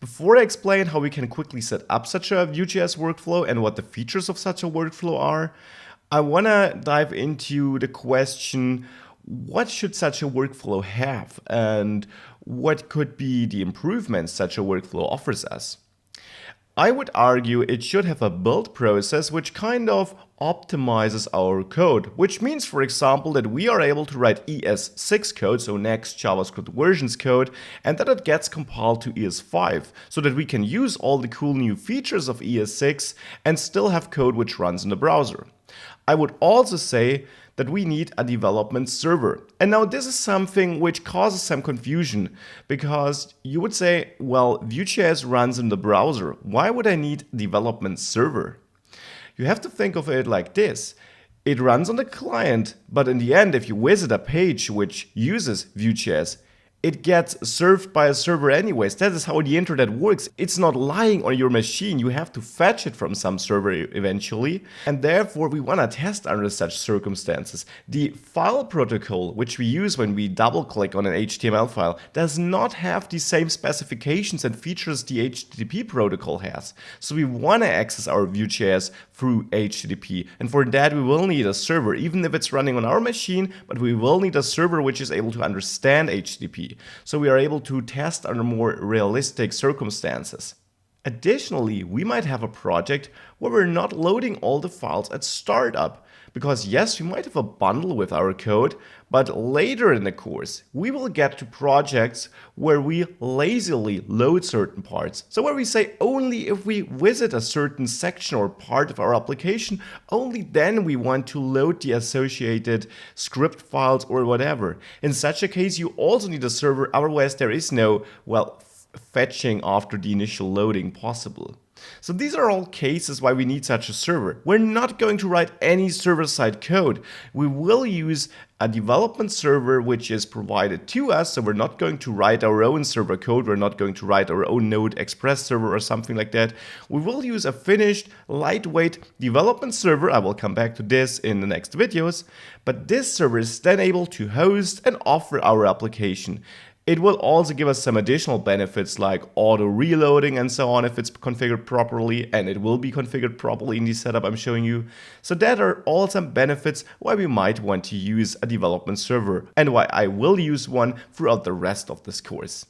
Before I explain how we can quickly set up such a Vue.js workflow and what the features of such a workflow are, I want to dive into the question, what should such a workflow have and what could be the improvements such a workflow offers us? I would argue it should have a build process which kind of optimizes our code, which means, for example, that we are able to write ES6 code, so next JavaScript versions code, and that it gets compiled to ES5, so that we can use all the cool new features of ES6 and still have code which runs in the browser. I would also say that we need a development server. And now this is something which causes some confusion, because you would say, well, Vue.js runs in the browser. Why would I need a development server? You have to think of it like this. It runs on the client, but in the end, if you visit a page which uses Vue.js, it gets served by a server anyways. That is how the internet works. It's not lying on your machine. You have to fetch it from some server eventually. And therefore, we want to test under such circumstances. The file protocol, which we use when we double click on an HTML file, does not have the same specifications and features the HTTP protocol has. So we want to access our Vue.js through HTTP. And for that, we will need a server, even if it's running on our machine, but we will need a server which is able to understand HTTP. So we are able to test under more realistic circumstances. Additionally, we might have a project where we're not loading all the files at startup, because yes, we might have a bundle with our code, but later in the course, we will get to projects where we lazily load certain parts. So where we say only if we visit a certain section or part of our application, only then we want to load the associated script files or whatever. In such a case, you also need a server, otherwise there is no, well, fetching after the initial loading possible. So these are all cases why we need such a server. We're not going to write any server-side code. We will use a development server which is provided to us, so we're not going to write our own server code, we're not going to write our own Node Express server or something like that. We will use a finished, lightweight development server. I will come back to this in the next videos, but this server is then able to host and offer our application. It will also give us some additional benefits like auto reloading and so on if it's configured properly, and it will be configured properly in the setup I'm showing you. So that are all some benefits why we might want to use a development server and why I will use one throughout the rest of this course.